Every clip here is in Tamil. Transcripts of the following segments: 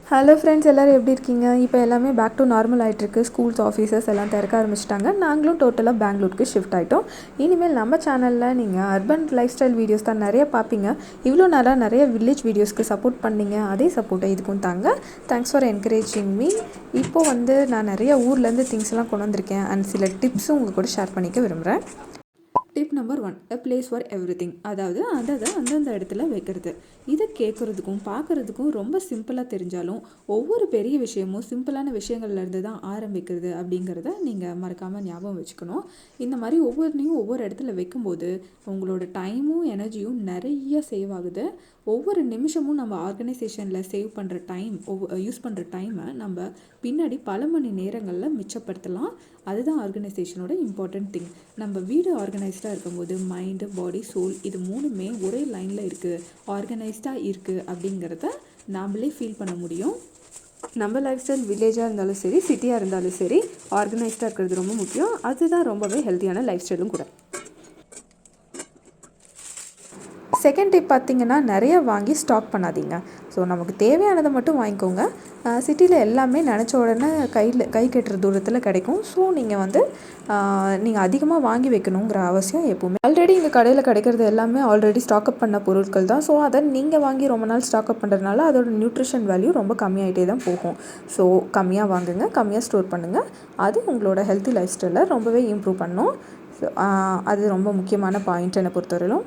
ஹலோ ஃப்ரெண்ட்ஸ், எல்லோரும் எப்படி இருக்கீங்க? இப்போ எல்லாமே பேக் டு நார்மல் ஆகிட்டுருக்கு. ஸ்கூல்ஸ், ஆஃபீஸஸ் எல்லாம் திறக்க ஆரம்பிச்சிட்டாங்க. நாங்களும் டோட்டலாக பெங்களூருக்கு ஷிஃப்ட் ஆகிட்டோம். இனிமேல் நம்ம சேனலில் நீங்கள் அர்பன் லைஃப் ஸ்டைல் வீடியோஸ் தான் நிறைய பார்ப்பீங்க. இவ்வளோ நாளாக நிறைய வில்லேஜ் வீடியோஸ்க்கு சப்போர்ட் பண்ணீங்க. அதே சப்போர்ட்டை இதுக்கும் தாங்க. Thanks for encouraging me. இப்போது நான் நிறைய ஊர்லேருந்து திங்ஸ்லாம் கொண்டு வந்திருக்கேன் அண்ட் சில டிப்ஸும் உங்கள் கூட ஷேர் பண்ணிக்க விரும்புகிறேன். Tip number 1, a place for everything. அதாவது அந்தந்த இடத்துல வைக்கிறது. இதை கேட்குறதுக்கும் பார்க்குறதுக்கும் ரொம்ப சிம்பிளாக தெரிஞ்சாலும் ஒவ்வொரு பெரிய விஷயமும் சிம்பிளான விஷயங்கள்லேருந்து தான் ஆரம்பிக்கிறது அப்படிங்கிறத நீங்கள் மறக்காமல் ஞாபகம் வச்சுக்கணும். இந்த மாதிரி ஒவ்வொன்றையும் ஒவ்வொரு இடத்துல வைக்கும்போது உங்களோட டைமும் எனர்ஜியும் நிறைய சேவ் ஆகுது. ஒவ்வொரு நிமிஷமும் நம்ம ஆர்கனைசேஷனில் சேவ் பண்ணுற யூஸ் பண்ணுற டைமை நம்ம பின்னாடி பல மணி நேரங்களில் மிச்சப்படுத்தலாம். அதுதான் ஆர்கனைசேஷனோட இம்பார்ட்டண்ட் திங். நம்ம வீடு ஆர்கனைஸ்டாக இருக்கும்போது மைண்டு, பாடி, சோல் இது மூணுமே ஒரே லைனில் இருக்குது, ஆர்கனைஸ்டாக இருக்குது அப்படிங்கிறத நாமளே ஃபீல் பண்ண முடியும். நம்ம லைஃப் ஸ்டைல் வில்லேஜாக இருந்தாலும் சரி, சிட்டியாக இருந்தாலும் சரி, ஆர்கனைஸ்டாக இருக்கிறது ரொம்ப முக்கியம். அதுதான் ரொம்பவே ஹெல்த்தியான லைஃப் ஸ்டைலும் கூட. செகண்ட் டிப் பார்த்திங்கன்னா, நிறைய வாங்கி ஸ்டாக் பண்ணாதீங்க. ஸோ நமக்கு தேவையானதை மட்டும் வாங்கிக்கோங்க. சிட்டியில் எல்லாமே நினச்ச உடனே கை கட்டுற தூரத்தில் கிடைக்கும். ஸோ நீங்கள் அதிகமாக வாங்கி வைக்கணுங்கிற அவசியம் எப்போவுமே. ஆல்ரெடி இங்கே கடையில் கிடைக்கிறது எல்லாமே ஆல்ரெடி ஸ்டாக்அப் பண்ண பொருட்கள் தான். ஸோ அதை நீங்கள் வாங்கி ரொம்ப நாள் ஸ்டாக்அப் பண்ணுறதுனால அதோட நியூட்ரிஷன் வேல்யூ ரொம்ப கம்மியாகிட்டே தான் போகும். ஸோ கம்மியாக வாங்குங்க, கம்மியாக ஸ்டோர் பண்ணுங்கள். அது உங்களோட ஹெல்த்தி லைஃப் ஸ்டைலை ரொம்பவே இம்ப்ரூவ் பண்ணும். ஸோ அது ரொம்ப முக்கியமான பாயிண்ட் என்னை பொறுத்தவரையிலும்.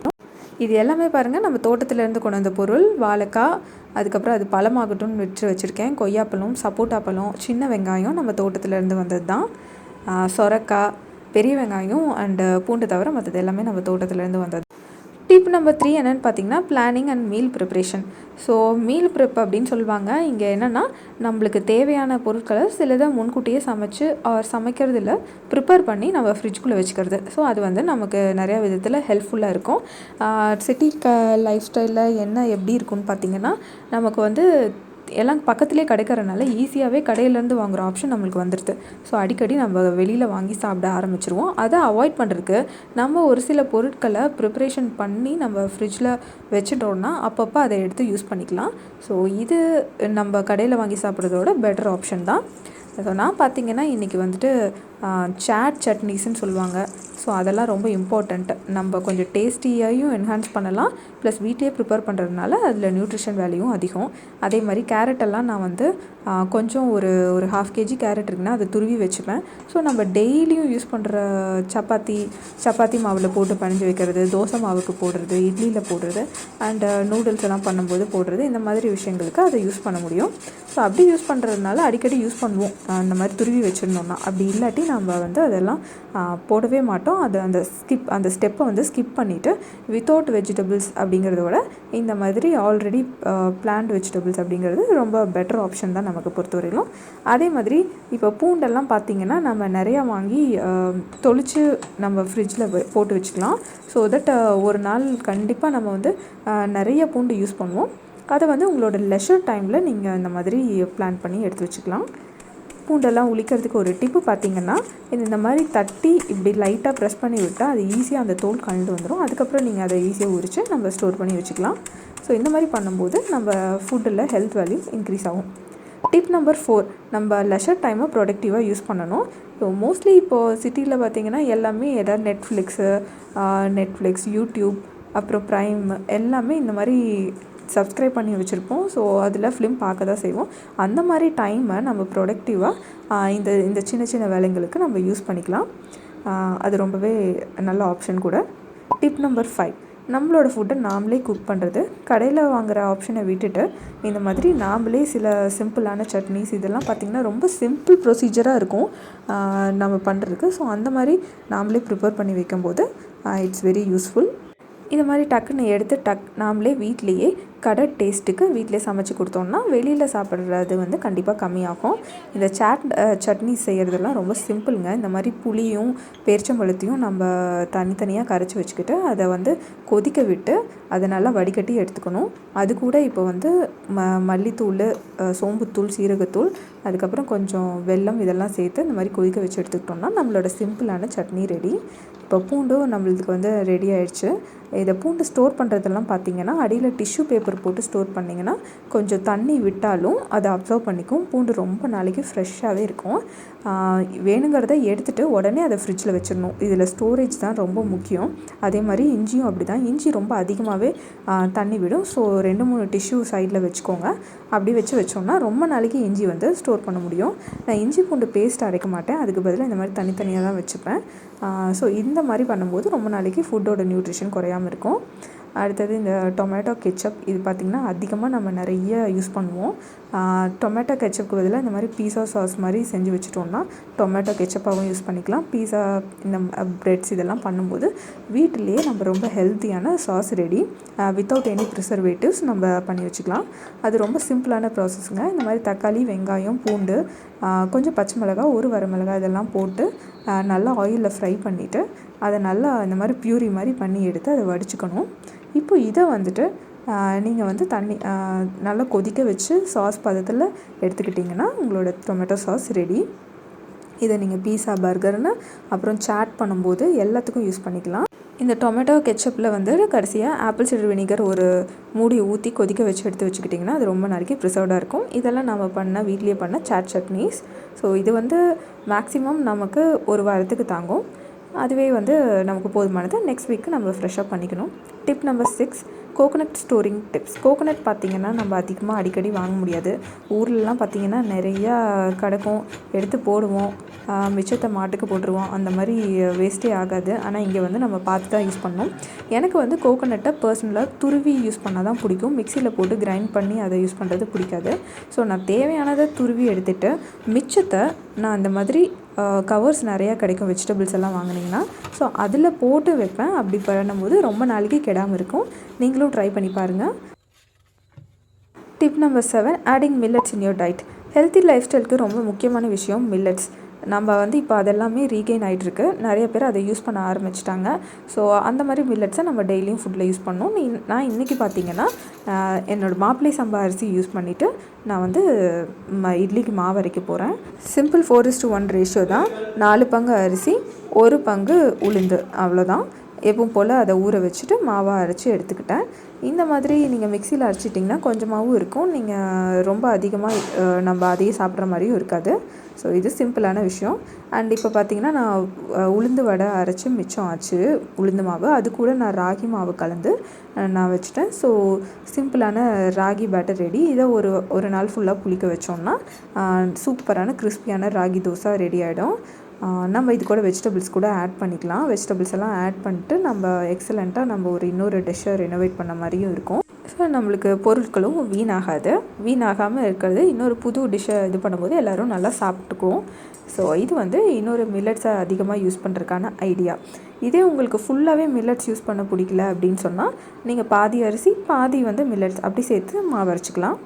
இது எல்லாமே பாருங்கள், நம்ம தோட்டத்திலேருந்து கொண்டு வந்த பொருள். வாழைக்காய், அதுக்கப்புறம் அது பழமாகட்டும்னு வச்சுருக்கேன். கொய்யாப்பழம், சப்போட்டா பழம், சின்ன வெங்காயம் நம்ம தோட்டத்திலேருந்து வந்தது தான். சொரக்காய், பெரிய வெங்காயம் அண்டு பூண்டு தவிர மற்றது எல்லாமே நம்ம தோட்டத்திலேருந்து வந்தது. டிப் நம்பர் 3 என்னென்னு பார்த்தீங்கன்னா, planning and meal preparation. So meal prep அப்படின்னு சொல்லுவாங்க. இங்கே என்னென்னா, நம்மளுக்கு தேவையான பொருட்களை சிலதை முன்கூட்டியே சமைக்கிறது இல்லை, ப்ரிப்பேர் பண்ணி நம்ம ஃப்ரிட்ஜ்குள்ளே வச்சுக்கிறது. ஸோ அது நமக்கு நிறையா விதத்தில் ஹெல்ப்ஃபுல்லாக இருக்கும். சிட்டி லைஃப் ஸ்டைலில் என்ன எப்படி இருக்குன்னு பார்த்தீங்கன்னா, நமக்கு எல்லாம் பக்கத்துலேயே கிடைக்கிறனால ஈஸியாகவே கடையிலேருந்து வாங்குகிற ஆப்ஷன் நம்மளுக்கு வந்துடுது. ஸோ அடிக்கடி நம்ம வெளியில் வாங்கி சாப்பிட ஆரம்பிச்சிருவோம். அதை அவாய்ட் பண்ணுறதுக்கு நம்ம ஒரு சில பொருட்களை ப்ரிப்ரேஷன் பண்ணி நம்ம ஃப்ரிட்ஜில் வச்சுட்டோன்னா அப்பப்போ அதை எடுத்து யூஸ் பண்ணிக்கலாம். ஸோ இது நம்ம கடையில் வாங்கி சாப்பிட்றதோட பெட்டர் ஆப்ஷன் தான். ஸோ நான் பார்த்திங்கன்னா இன்றைக்கி சாட் சட்னிஸ்ன்னு சொல்லுவாங்க. ஸோ அதெல்லாம் ரொம்ப இம்பார்ட்டண்ட். நம்ம கொஞ்சம் டேஸ்டியாகவும் என்ஹான்ஸ் பண்ணலாம். ப்ளஸ் வீட்டிலே ப்ரிப்பேர் பண்ணுறதுனால அதில் நியூட்ரிஷன் வேல்யூவும் அதிகம். அதே மாதிரி கேரட்டெல்லாம் நான் கொஞ்சம் ஒரு 1/2 kg கேரட் இருக்குன்னா அதை துருவி வச்சுப்பேன். ஸோ நம்ம டெய்லியும் யூஸ் பண்ணுற சப்பாத்தி மாவில் போட்டு பணிஞ்சு வைக்கிறது, தோசை மாவுக்கு போடுறது, இட்லியில் போடுறது அண்டு நூடுல்ஸ் எல்லாம் பண்ணும்போது போடுறது, இந்த மாதிரி விஷயங்களுக்கு அதை யூஸ் பண்ண முடியும். ஸோ அப்படி யூஸ் பண்ணுறதுனால அடிக்கடி யூஸ் பண்ணுவோம். அந்த மாதிரி துருவி வச்சுருந்தோம்னா. அப்படி இல்லாட்டி நம்ம அதெல்லாம் போடவே மாட்டோம். அது அந்த ஸ்டெப்பை ஸ்கிப் பண்ணிவிட்டு வித்தவுட் வெஜிடபிள்ஸ் அப்படிங்கிறத விட இந்த மாதிரி ஆல்ரெடி பிளான்ட் வெஜிடபிள்ஸ் அப்படிங்கிறது ரொம்ப பெட்டர் ஆப்ஷன் தான் நமக்கு பொறுத்தவரையிலும். அதே மாதிரி இப்போ பூண்டெல்லாம் பார்த்திங்கன்னா நம்ம நிறையா வாங்கி தொளிச்சு நம்ம ஃப்ரிட்ஜில் போட்டு வச்சுக்கலாம். ஸோ தட் ஒரு நாள் கண்டிப்பாக நம்ம நிறைய பூண்டு யூஸ் பண்ணுவோம். அதை உங்களோட லெஷர் டைமில் நீங்கள் இந்த மாதிரி பிளான் பண்ணி எடுத்து வச்சுக்கலாம். பூண்டெல்லாம் உளிக்கிறதுக்கு ஒரு டிப்பு பார்த்திங்கன்னா, இந்த மாதிரி தட்டி இப்படி லைட்டாக ப்ரெஸ் பண்ணி விட்டால் அது ஈஸியாக அந்த தோல் கலந்து வந்துடும். அதுக்கப்புறம் நீங்கள் அதை ஈஸியாக உரித்து நம்ம ஸ்டோர் பண்ணி வச்சுக்கலாம். ஸோ இந்த மாதிரி பண்ணும்போது நம்ம ஃபுட்டில் ஹெல்த் வேல்யூ இன்க்ரீஸ் ஆகும். டிப் நம்பர் 4, நம்ம லெஷர் டைமை ப்ரொடக்டிவாக யூஸ் பண்ணணும். ஸோ மோஸ்ட்லி இப்போது சிட்டியில் பார்த்திங்கன்னா எல்லாமே எதாவது நெட்ஃப்ளிக்ஸ், யூடியூப், அப்புறம் ப்ரைம் எல்லாமே இந்த மாதிரி சப்ஸ்கிரைப் பண்ணி வச்சுருப்போம். ஸோ அதில் ஃபிலிம் பார்க்க தான் செய்வோம். அந்த மாதிரி டைமை நம்ம ப்ரொடக்டிவாக இந்த சின்ன சின்ன வேலைங்களுக்கு நம்ம யூஸ் பண்ணிக்கலாம். அது ரொம்பவே நல்ல ஆப்ஷன் கூட. டிப் நம்பர் 5, நம்மளோட ஃபுட்டை நாமளே குக் பண்ணுறது. கடையில் வாங்குகிற ஆப்ஷனை விட்டுட்டு இந்த மாதிரி நாமளே சில சிம்பிளான சட்னிஸ் இதெல்லாம் பார்த்திங்கன்னா ரொம்ப சிம்பிள் ப்ரொசீஜராக இருக்கும் நம்ம பண்ணுறதுக்கு. ஸோ அந்த மாதிரி நாமளே ப்ரிப்பேர் பண்ணி வைக்கும்போது இட்ஸ் வெரி யூஸ்ஃபுல். இந்த மாதிரி டக்குன்னு எடுத்து நாமளே வீட்லேயே கடை டேஸ்ட்டுக்கு வீட்டிலே சமைச்சு கொடுத்தோம்னா வெளியில் சாப்பிட்றது கண்டிப்பாக கம்மியாகும். இந்த சட்னி செய்கிறதெல்லாம் ரொம்ப சிம்பிளுங்க. இந்த மாதிரி புளியும் பேரிச்சம்பழத்தையும் நம்ம தனித்தனியாக கரைச்சி வச்சுக்கிட்டு அதை கொதிக்க விட்டு அதை நல்லா வடிகட்டி எடுத்துக்கணும். அது கூட இப்போ மல்லித்தூள், சோம்புத்தூள், சீரகத்தூள், அதுக்கப்புறம் கொஞ்சம் வெல்லம் இதெல்லாம் சேர்த்து இந்த மாதிரி கொதிக்க வச்சு எடுத்துக்கிட்டோம்னா நம்மளோட சிம்பிளான சட்னி ரெடி. இப்போ பூண்டும் நம்மளுக்கு ரெடி ஆயிடுச்சு. இதை பூண்டு ஸ்டோர் பண்ணுறதெல்லாம் பார்த்திங்கன்னா அடியில் டிஷ்யூ பேப்பர் பேப்பர் போட்டு ஸ்டோர் பண்ணிங்கன்னா கொஞ்சம் தண்ணி விட்டாலும் அதை அப்சர்வ் பண்ணிக்கும். பூண்டு ரொம்ப நாளைக்கு ஃப்ரெஷ்ஷாகவே இருக்கும். வேணுங்கிறத எடுத்துகிட்டு உடனே அதை ஃப்ரிட்ஜில் வச்சிடணும். இதில் ஸ்டோரேஜ் தான் ரொம்ப முக்கியம். அதே மாதிரி இஞ்சியும் அப்படி தான். இஞ்சி ரொம்ப அதிகமாகவே தண்ணி விடும். ஸோ 2-3 டிஷ்யூ சைடில் வச்சுக்கோங்க. அப்படி வச்சோம்னா ரொம்ப நாளைக்கு இஞ்சி வந்து ஸ்டோர் பண்ண முடியும். நான் இஞ்சி பூண்டு பேஸ்ட் அரைக்க மாட்டேன். அதுக்கு பதிலாக இந்த மாதிரி தனித்தனியாக தான் வச்சுப்பேன். ஸோ இந்த மாதிரி பண்ணும்போது ரொம்ப நாளைக்கு ஃபுட்டோட நியூட்ரிஷன் குறையாமல் இருக்கும். அடுத்தது இந்த டொமேட்டோ கெச்சப். இது பார்த்திங்கன்னா அதிகமாக நம்ம நிறைய யூஸ் பண்ணுவோம். டொமேட்டோ கெச்சப்புக்கு பதிலாக இந்த மாதிரி பீஸா சாஸ் மாதிரி செஞ்சு வச்சுட்டோம்னா டொமேட்டோ கெச்சப்பாகவும் யூஸ் பண்ணிக்கலாம். பீஸா இந்த ப்ரெட்ஸ் இதெல்லாம் பண்ணும்போது வீட்டிலேயே நம்ம ரொம்ப ஹெல்த்தியான sauce ready without any preservatives நம்ம பண்ணி வச்சுக்கலாம். அது ரொம்ப சிம்பிளான ப்ராசஸ்ங்க. இந்த மாதிரி தக்காளி, வெங்காயம், பூண்டு, கொஞ்சம் பச்சை மிளகாய், ஒரு வரமிளகாய் இதெல்லாம் போட்டு நல்லா ஆயிலில் ஃப்ரை பண்ணிவிட்டு அதை நல்லா இந்த மாதிரி பியூரி மாதிரி பண்ணி எடுத்து அதை வடிச்சுக்கணும். இப்போ இதை வந்துட்டு நீங்கள் வந்து தண்ணி நல்லா கொதிக்க வச்சு சாஸ் பதத்தில் எடுத்துக்கிட்டிங்கன்னா உங்களோட டொமேட்டோ சாஸ் ரெடி. இதை நீங்கள் பீஸா, பர்கர்னு அப்புறம் சாட் பண்ணும்போது எல்லாத்துக்கும் யூஸ் பண்ணிக்கலாம். இந்த டொமேட்டோ கெச்சப்பில் வந்து கடைசியாக ஆப்பிள் சைடர் வினிகர் ஒரு மூடி ஊற்றி கொதிக்க வச்சு எடுத்து வச்சுக்கிட்டிங்கன்னா அது ரொம்ப நாளைக்கு ப்ரிசர்வ்டாக இருக்கும். இதெல்லாம் நம்ம வீட்லேயே பண்ண சாட் சட்னிஸ். ஸோ இது வந்து மேக்ஸிமம் நமக்கு ஒரு வாரத்துக்கு தாங்கும். அதுவே வந்து நமக்கு போதுமானது. நெக்ஸ்ட் வீக்கு நம்ம ஃப்ரெஷ்ஷாக பண்ணிக்கணும். Tip number 6, coconut storing tips. Coconut பார்த்திங்கன்னா நம்ம அதிகமாக அடிக்கடி வாங்க முடியாது. ஊர்லலாம் பார்த்திங்கன்னா நிறையா கிடக்கும், எடுத்து போடுவோம், மிச்சத்தை மாட்டுக்கு போட்டுருவோம். அந்த மாதிரி வேஸ்ட்டே ஆகாது. ஆனால் இங்கே வந்து நம்ம பார்த்து தான் யூஸ் பண்ணணும். எனக்கு வந்து கோகோனட்டை பர்சனலாக துருவி யூஸ் பண்ணால் தான் பிடிக்கும். மிக்சியில் போட்டு கிரைண்ட் பண்ணி அதை யூஸ் பண்ணுறது பிடிக்காது. ஸோ நான் தேவையானதை துருவி எடுத்துகிட்டு மிச்சத்தை நான் அந்த மாதிரி கவர்ஸ் நிறையா கிடைக்கும் வெஜிடபிள்ஸ் எல்லாம் வாங்கினீங்கன்னா. ஸோ அதில் போட்டு வைப்பேன். அப்படி பண்ணும்போது ரொம்ப நாளைக்கு கெடாமல் இருக்கும். நீங்களும் ட்ரை பண்ணி பாருங்கள். Tip number 7, adding millets in your diet. Healthy life ஸ்டைலுக்கு ரொம்ப முக்கியமான விஷயம் மில்லட்ஸ். நம்ம வந்து இப்போ அதெல்லாமே ரீகெயின் ஆகிட்டுருக்கு. நிறைய பேர் அதை யூஸ் பண்ண ஆரம்பிச்சிட்டாங்க. ஸோ அந்த மாதிரி மில்லட்ஸை நம்ம டெய்லியும் ஃபுட்டில் யூஸ் பண்ணணும். நான் இன்றைக்கி பார்த்திங்கன்னா என்னோடய மாப்பிள்ளை சம்பா அரிசி யூஸ் பண்ணிவிட்டு நான் வந்து இட்லிக்கு மாவு அரைக்க போகிறேன். சிம்பிள் 4:1 ரேஷியோ தான். 4 பங்கு அரிசி, 1 பங்கு உளுந்து, அவ்வளோதான். எப்பவும் போல் அதை ஊற வச்சுட்டு மாவாக அரைச்சி எடுத்துக்கிட்டேன். இந்த மாதிரி நீங்கள் மிக்சியில் அரைச்சிட்டிங்கன்னா கொஞ்சமாகவும் இருக்கும். நீங்கள் ரொம்ப அதிகமாக நம்ம அதையே சாப்பிட்ற மாதிரியும் இருக்காது. ஸோ இது சிம்பிளான விஷயம். அண்ட் இப்போ பார்த்திங்கன்னா நான் உளுந்து வடை அரைச்சி மிச்சம் ஆச்சு உளுந்து மாவு. அது கூட நான் ராகி மாவு கலந்து நான் வச்சுட்டேன். ஸோ சிம்பிளான ராகி பேட்டர் ரெடி. இதை ஒரு நாள் ஃபுல்லாக புளிக்க வச்சோம்னா சூப்பரான கிறிஸ்பியான ராகி தோசை ரெடி ஆகிடும். நம்ம இது கூட வெஜிடபிள்ஸ் கூட ஆட் பண்ணிக்கலாம். வெஜிடபிள்ஸ் எல்லாம் ஆட் பண்ணிட்டு நம்ம எக்ஸலண்ட்டாக நம்ம இன்னொரு டிஷ்ஷை ரெனோவேட் பண்ண மாதிரியும் இருக்கும். ஸோ நம்மளுக்கு பொருட்களும் வீணாகாமல் இருக்கிறது. இன்னொரு புது டிஷ்ஷை இது பண்ணும்போது எல்லோரும் நல்லா சாப்பிட்டுக்குவோம். ஸோ இது வந்து இன்னொரு மில்லட்ஸை அதிகமாக யூஸ் பண்ணுறதுக்கான ஐடியா. இதே உங்களுக்கு ஃபுல்லாகவே மில்லட்ஸ் யூஸ் பண்ண பிடிக்கல அப்படின்னு சொன்னால் நீங்கள் பாதி அரிசி பாதி வந்து மில்லட்ஸ் அப்படி சேர்த்து மாவு அரைச்சிக்கலாம்.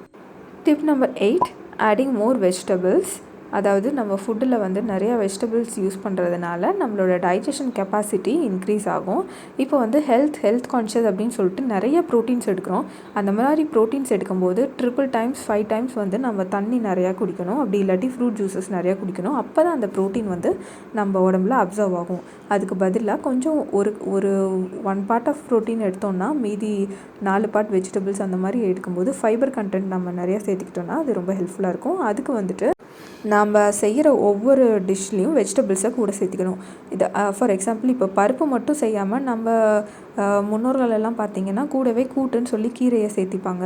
Tip number 8, adding more vegetables. அதாவது நம்ம ஃபுட்டில் வந்து நிறையா வெஜிடபிள்ஸ் யூஸ் பண்ணுறதுனால நம்மளோட டைஜஷன் கெப்பாசிட்டி இன்க்ரீஸ் ஆகும். இப்போ வந்து ஹெல்த் கான்ஷியஸ் அப்படின்னு சொல்லிட்டு நிறைய ப்ரோட்டீன்ஸ் எடுக்கிறோம். அந்த மாதிரி ப்ரோட்டீன்ஸ் எடுக்கும்போது 5 டைம்ஸ் வந்து நம்ம தண்ணி நிறையா குடிக்கணும். அப்படி இல்லாட்டி ஃப்ரூட் ஜூஸஸ் நிறையா குடிக்கணும். அப்போ தான் அந்த ப்ரோட்டீன் வந்து நம்ம உடம்புல அப்சர்வ் ஆகும். அதுக்கு பதிலாக கொஞ்சம் ஒரு 1 பார்ட் ஆஃப் ப்ரோட்டீன் எடுத்தோம்னா மீதி 4 பார்ட் வெஜிடபிள்ஸ் அந்த மாதிரி எடுக்கும்போது ஃபைபர் கண்டென்ட் நம்ம நிறையா சேர்த்துக்கிட்டோம்னா அது ரொம்ப ஹெல்ப்ஃபுல்லாக இருக்கும். அதுக்கு வந்துட்டு நம்ம செய்கிற ஒவ்வொரு டிஷ்லேயும் வெஜிடபிள்ஸை கூட சேர்த்திக்கணும். இது ஃபார் எக்ஸாம்பிள் இப்போ பருப்பு மட்டும் செய்யாமல் நம்ம முன்னோர்கள் எல்லாம் பார்த்திங்கன்னா கூடவே கூட்டுன்னு சொல்லி கீரையை சேர்த்திப்பாங்க.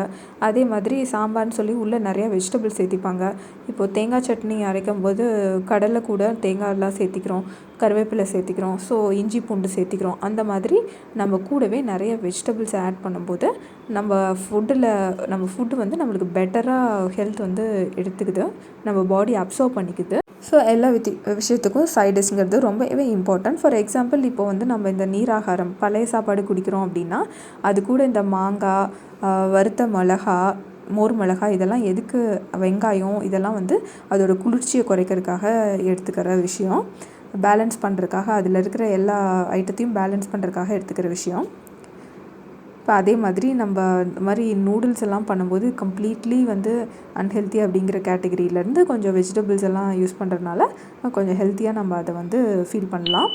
அதே மாதிரி சாம்பார்னு சொல்லி உள்ளே நிறையா வெஜிடபிள்ஸ் சேர்த்திப்பாங்க. இப்போது தேங்காய் சட்னி அரைக்கும் போது கடலை கூட தேங்காயெல்லாம் சேர்த்திக்கிறோம், கருவேப்பிலை சேர்த்திக்கிறோம், ஸோ இஞ்சி பூண்டு சேர்த்திக்கிறோம். அந்த மாதிரி நம்ம கூடவே நிறைய வெஜிடபிள்ஸ் ஆட் பண்ணும்போது நம்ம ஃபுட்டு வந்து நம்மளுக்கு பெட்டராக ஹெல்த் வந்து எடுத்துக்குது, நம்ம பாடி அப்சர்வ் பண்ணிக்குது. ஸோ எல்லா விஷயத்துக்கும் சைடிஷ்ங்கிறது ரொம்பவே இம்பார்ட்டன்ட். ஃபார் எக்ஸாம்பிள் இப்போ வந்து நம்ம இந்த நீராகாரம் பழைய சாப்பாடு குடிக்கிறோம் அப்படின்னா அது கூட இந்த மாங்காய், வறுத்த மிளகா, மோர் மிளகாய் இதெல்லாம் எதுக்கு, வெங்காயம் இதெல்லாம் வந்து அதோட குளிர்ச்சியை குறைக்கிறதுக்காக எடுத்துக்கிற விஷயம், பேலன்ஸ் பண்ணுறதுக்காக அதில் இருக்கிற எல்லா ஐட்டத்தையும் பேலன்ஸ் பண்ணுறதுக்காக எடுத்துக்கிற விஷயம். இப்போ அதே மாதிரி நம்ம இந்த மாதிரி நூடுல்ஸ் எல்லாம் பண்ணும்போது கம்ப்ளீட்லி வந்து அன்ஹெல்த்தி அப்படிங்கிற கேட்டகரியிலேருந்து கொஞ்சம் வெஜிடபிள்ஸ் எல்லாம் யூஸ் பண்ணுறதுனால கொஞ்சம் ஹெல்த்தியாக நம்ம அதை வந்து ஃபீல் பண்ணலாம்.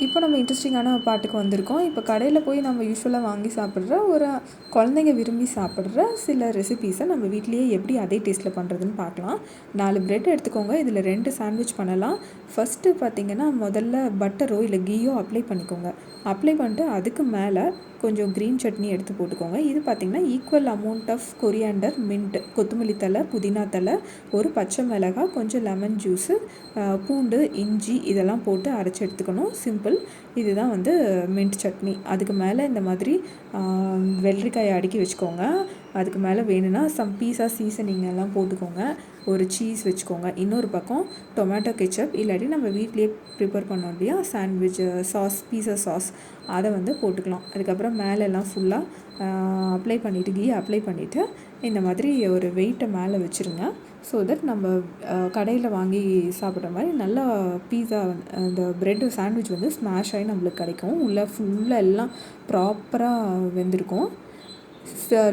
இப்போ நம்ம இன்ட்ரெஸ்டிங்கான பாட்டுக்கு வந்திருக்கோம். இப்போ கடையில் போய் நம்ம யூஸ்வலாக வாங்கி சாப்பிட்ற ஒரு குழந்தைங்க விரும்பி சாப்பிட்ற சில ரெசிபீஸை நம்ம வீட்லேயே எப்படி அதே டேஸ்ட்டில் பண்ணுறதுன்னு பார்க்கலாம். 4 பிரெட் எடுத்துக்கோங்க. இதில் 2 சாண்ட்விச் பண்ணலாம். ஃபஸ்ட்டு பார்த்திங்கன்னா முதல்ல பட்டரோ இல்லை கீயோ அப்ளை பண்ணிக்கோங்க. அப்ளை பண்ணிட்டு அதுக்கு மேலே கொஞ்சம் க்ரீன் சட்னி எடுத்து போட்டுக்கோங்க. இது பார்த்திங்கன்னா equal amount of coriander, mint, கொத்தமல்லி தழை, புதினா தழை, ஒரு பச்சை மிளகாய், கொஞ்சம் லெமன் ஜூஸு, பூண்டு, இஞ்சி இதெல்லாம் போட்டு அரைச்சி எடுத்துக்கணும். சிம்பிள். இதுதான் வந்து மின்ட் சட்னி. அதுக்கு மேலே இந்த மாதிரி வெள்ளரிக்காயை அடுக்கி வச்சுக்கோங்க. அதுக்கு மேலே வேணும்னா பீஸா சீசனிங் எல்லாம் போட்டுக்கோங்க. ஒரு சீஸ் வச்சுக்கோங்க. இன்னொரு பக்கம் டொமேட்டோ கெச்சப் இல்லாட்டி நம்ம வீட்லேயே ப்ரிப்பேர் பண்ணோம் இல்லையா சாண்ட்விச் சாஸ், பீஸா சாஸ், அதை வந்து போட்டுக்கலாம். அதுக்கப்புறம் மேலெல்லாம் ஃபுல்லாக அப்ளை பண்ணிவிட்டு கீ அப்ளை பண்ணிவிட்டு இந்த மாதிரி ஒரு வெயிட்டை மேலே வச்சுருங்க. ஸோ தட் நம்ம கடையில் வாங்கி சாப்பிட்ற மாதிரி நல்லா பீஸா அந்த ப்ரெட்டு சாண்ட்விச் வந்து ஸ்மாஷ் ஆகி நம்மளுக்கு கிடைக்கும். உள்ளே ஃபுல்லாக எல்லாம் ப்ராப்பராக வெந்திருக்கும்.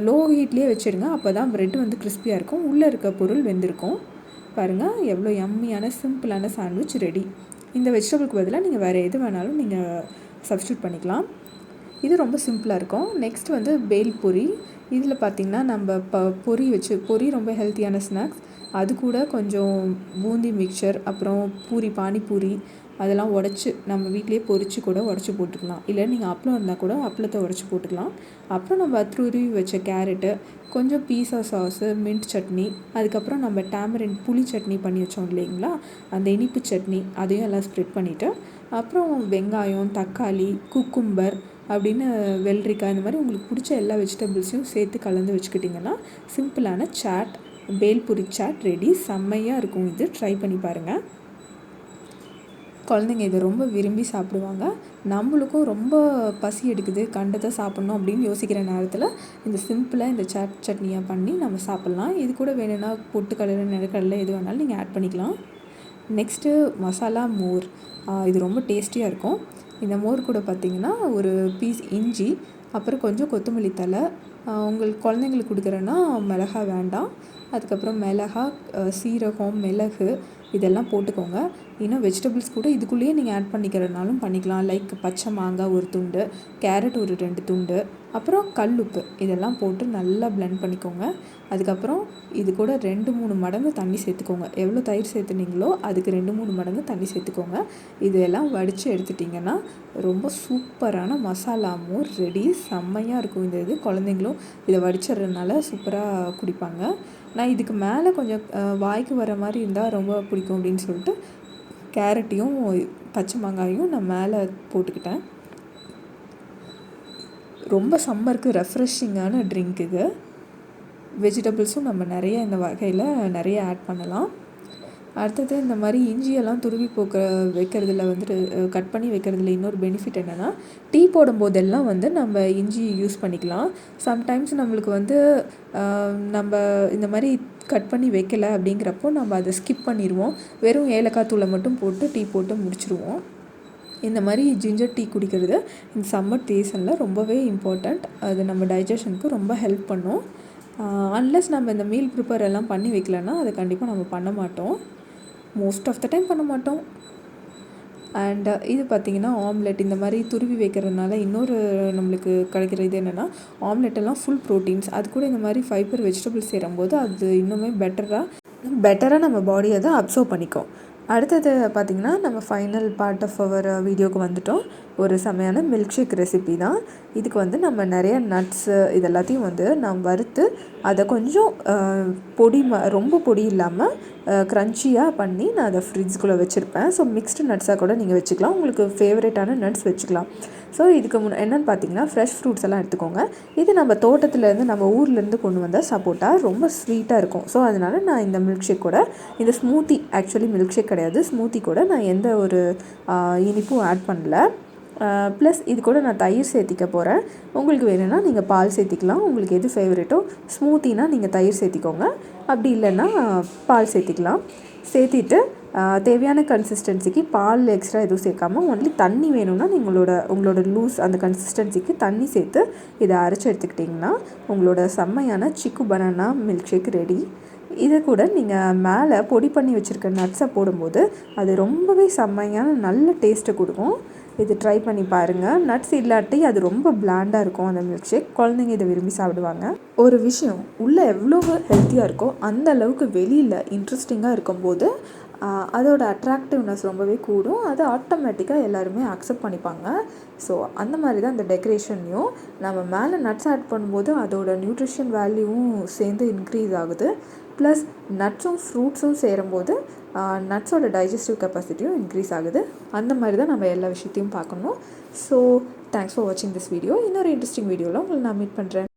லோ ஹீட்லேயே வச்சுருங்க. அப்போ தான் ப்ரெட் வந்து கிறிஸ்பியாக இருக்கும். உள்ளே இருக்க பொருள் வெந்திருக்கும். பாருங்கள் எவ்வளோ யம்மியான சிம்பிளான சாண்ட்விச் ரெடி. இந்த வெஜிடபிளுக்கு பதிலாக நீங்கள் வேறு எது வேணாலும் நீங்கள் சப்ஸ்டியூட் பண்ணிக்கலாம். இது ரொம்ப சிம்பிளாக இருக்கும். நெக்ஸ்ட் வந்து பேல் பொரி. இதில் பார்த்திங்கன்னா நம்ம பொரி ரொம்ப ஹெல்த்தியான ஸ்நாக்ஸ். அது கூட கொஞ்சம் பூந்தி மிக்சர், அப்புறம் பானிபூரி அதெல்லாம் உடச்சி நம்ம வீட்லேயே பொரித்து கூட உடச்சி போட்டுக்கலாம். இல்லை நீங்கள் அப்பளம் இருந்தால் கூட அப்பளத்தை உடச்சி போட்டுக்கலாம். அப்புறம் நம்ம துருவி வச்ச கேரட்டு, கொஞ்சம் பீஸா சாஸு, மின்ட் சட்னி, அதுக்கப்புறம் நம்ம டேமரின் புளி சட்னி பண்ணி வச்சோம் இல்லைங்களா, அந்த இனிப்பு சட்னி அதையும் எல்லாம் ஸ்ப்ரெட் பண்ணிவிட்டு, அப்புறம் வெங்காயம், தக்காளி, குக்கும்பர் அப்படின்னு வெள்ளரிக்காய், இந்த மாதிரி உங்களுக்கு பிடிச்ச எல்லா வெஜிடபிள்ஸையும் சேர்த்து கலந்து வச்சுக்கிட்டிங்கன்னா சிம்பிளான சாட், பேல்பூரி சாட் ரெடி. செம்மையாக இருக்கும். இது ட்ரை பண்ணி பாருங்கள். குழந்தைங்க இதை ரொம்ப விரும்பி சாப்பிடுவாங்க. நம்மளுக்கும் ரொம்ப பசி எடுக்குது, கண்டதை சாப்பிட்ணும் அப்படின்னு யோசிக்கிற நேரத்தில் இந்த சிம்பிளாக இந்த சட்னியாக பண்ணி நம்ம சாப்பிட்லாம். இது கூட வேணும்னா பொட்டுக்கடலை, நிலக்கடலை எது வேணாலும் நீங்கள் ஆட் பண்ணிக்கலாம். நெக்ஸ்ட்டு மசாலா மோர். இது ரொம்ப டேஸ்டியாக இருக்கும். இந்த மோர் கூட பார்த்திங்கன்னா ஒரு பீஸ் இஞ்சி, அப்புறம் கொஞ்சம் கொத்தமல்லி தழை, உங்களுக்கு குழந்தைங்களுக்கு கொடுக்குறேன்னா மிளகாய் வேண்டாம், அதுக்கப்புறம் மிளகாய், சீரகம், மிளகு இதெல்லாம் போட்டுக்கோங்க. இன்னும் வெஜிடபிள்ஸ் கூட இதுக்குள்ளேயே நீங்கள் ஆட் பண்ணிக்கிறதுனாலும் பண்ணிக்கலாம். லைக் பச்சை மாங்காய் ஒரு துண்டு, கேரட் ஒரு 2 துண்டு, அப்புறம் கல்லுப்பு இதெல்லாம் போட்டு நல்லா பிளெண்ட் பண்ணிக்கோங்க. அதுக்கப்புறம் இது கூட 2-3 மடங்கு தண்ணி சேர்த்துக்கோங்க. எவ்வளோ தயிர் சேர்த்துனீங்களோ அதுக்கு 2-3 மடங்கு தண்ணி சேர்த்துக்கோங்க. இதெல்லாம் வடித்து எடுத்துட்டிங்கன்னா ரொம்ப சூப்பரான மசாலா மோர் ரெடி. செம்மையாக இருக்கும். இது குழந்தைங்களும் இதை வடிச்சிட்றதுனால சூப்பராக குடிப்பாங்க. நான் இதுக்கு மேலே கொஞ்சம் வாய்க்கு வர மாதிரி இருந்தால் ரொம்ப பிடிக்கும் அப்படின்னு சொல்லிட்டு கேரட்டையும் பச்சை மாங்காயும் நான் மேலே போட்டுக்கிட்டேன். ரொம்ப சம்மருக்கு ரெஃப்ரெஷிங்கான ட்ரிங்க் இது. வெஜிடபிள்ஸும் நம்ம நிறைய இந்த வகையில் நிறைய ஆட் பண்ணலாம். அடுத்தது இந்த மாதிரி இஞ்சியெல்லாம் துருவி வைக்கிறதுல வந்துட்டு கட் பண்ணி வைக்கிறதுல இன்னொரு பெனிஃபிட் என்னென்னா, டீ போடும்போதெல்லாம் வந்து நம்ம இஞ்சி யூஸ் பண்ணிக்கலாம். சம்டைம்ஸ் நம்மளுக்கு வந்து நம்ம இந்த மாதிரி கட் பண்ணி வைக்கலை அப்படிங்கிறப்போ நம்ம அதை ஸ்கிப் பண்ணிடுவோம். வெறும் ஏலக்காய் தூளை மட்டும் போட்டு டீ போட்டு முடிச்சிடுவோம். இந்த மாதிரி ஜிஞ்சர் டீ குடிக்கிறது இந்த சம்மர் சீசனில் ரொம்பவே இம்பார்ட்டண்ட். அது நம்ம டைஜஷனுக்கு ரொம்ப ஹெல்ப் பண்ணும். அன்லெஸ் நம்ம இந்த மீல் ப்ரிப்பேர் எல்லாம் பண்ணி வைக்கலன்னா அதை கண்டிப்பாக நம்ம பண்ண மாட்டோம். மோஸ்ட் ஆஃப் த டைம் பண்ண மாட்டோம். அண்ட் இது பார்த்திங்கன்னா ஆம்லெட் இந்த மாதிரி துருவி வைக்கிறதுனால இன்னொரு நம்மளுக்கு கிடைக்கிற இது என்னென்னா, ஆம்லெட்டெல்லாம் ஃபுல் ப்ரோட்டீன்ஸ். அது கூட இந்த மாதிரி ஃபைபர் வெஜிடபிள்ஸ் சேரும்போது அது இன்னுமே பெட்டராக நம்ம பாடி அதை அப்சர்வ் பண்ணிக்கும். அடுத்தது பார்த்திங்கன்னா நம்ம ஃபைனல் பார்ட் ஆஃப் அவர் வீடியோவுக்கு வந்துட்டோம். ஒரு செமையான மில்க் ஷேக் ரெசிபி தான். இதுக்கு வந்து நம்ம நிறைய நட்ஸு இது எல்லாத்தையும் வந்து நான் வறுத்து அதை கொஞ்சம் ரொம்ப பொடி இல்லாமல் க்ரன்ச்சியாக பண்ணி நான் அதை ஃப்ரிட்ஜுக்குள்ளே வச்சுருப்பேன். ஸோ மிக்ஸ்டு நட்ஸாக கூட நீங்கள் வச்சுக்கலாம். உங்களுக்கு ஃபேவரட்டான நட்ஸ் வச்சுக்கலாம். ஸோ இதுக்கு என்னென்னு பார்த்தீங்கன்னா ஃப்ரெஷ் ஃப்ரூட்ஸ் எல்லாம் எடுத்துக்கோங்க. இது நம்ம தோட்டத்துலேருந்து நம்ம ஊர்லேருந்து கொண்டு வந்தால் சப்போட்டா ரொம்ப ஸ்வீட்டாக இருக்கும். ஸோ அதனால் நான் இந்த மில்க் ஷேக் கூட இந்த ஸ்மூத்தி, ஆக்சுவலி மில்க் ஷேக் கிடையாது, ஸ்மூத்தி கூட நான் எந்த ஒரு இனிப்பும் ஆட் பண்ணல. ப்ளஸ் இது கூட நான் தயிர் சேர்த்திக்க போகிறேன். உங்களுக்கு வேணும்னா நீங்கள் பால் சேர்த்திக்கலாம். உங்களுக்கு எது ஃபேவரட்டோ, ஸ்மூத்தினா நீங்கள் தயிர் சேர்த்திக்கோங்க, அப்படி இல்லைன்னா பால் சேர்த்திக்கலாம். சேர்த்திட்டு தேவையான கன்சிஸ்டன்சிக்கு பால் எக்ஸ்ட்ரா எதுவும் சேர்க்காமல் ஒன்லி தண்ணி வேணும்னா உங்களோட லூஸ் அந்த கன்சிஸ்டன்சிக்கு தண்ணி சேர்த்து இதை அரைச்சி எடுத்துக்கிட்டிங்கன்னா உங்களோட செம்மையான சிக்கு பனானா மில்க் ஷேக் ரெடி. இது கூட நீங்கள் மேலே பொடி பண்ணி வச்சுருக்க நட்ஸை போடும்போது அது ரொம்பவே செம்மையான நல்ல டேஸ்ட்டை கொடுக்கும். இது ட்ரை பண்ணி பாருங்கள். நட்ஸ் இல்லாட்டி அது ரொம்ப பிளாண்டாக இருக்கும் அந்த மில்க் ஷேக். குழந்தைங்க இதை விரும்பி சாப்பிடுவாங்க. ஒரு விஷயம் உள்ளே எவ்வளோ ஹெல்த்தியாக இருக்கோ அந்த அளவுக்கு வெளியில் இன்ட்ரெஸ்டிங்காக இருக்கும்போது அதோட அட்ராக்டிவ்னஸ் ரொம்பவே கூடும். அது ஆட்டோமேட்டிக்காக எல்லாருமே அக்செப்ட் பண்ணிப்பாங்க. ஸோ அந்த மாதிரி தான் இந்த டெக்கரேஷன்லையும் நம்ம மேலே நட்ஸ் ஆட் பண்ணும்போது அதோட நியூட்ரிஷன் வேல்யூவும் சேர்ந்து இன்க்ரீஸ் ஆகுது. ப்ளஸ் நட்ஸும் ஃப்ரூட்ஸும் சேரும்போது நட்ஸோட டைஜஸ்டிவ் கெப்பாசிட்டியும் இன்க்ரீஸ் ஆகுது. அந்த மாதிரி தான் நம்ம எல்லா விஷயத்தையும் பார்க்கணும். ஸோ தேங்க்ஸ் ஃபார் வாட்சிங் திஸ் வீடியோ. இன்னொரு இன்ட்ரெஸ்டிங் வீடியோவில் உங்களை நான் மீட் பண்ணுறேன்.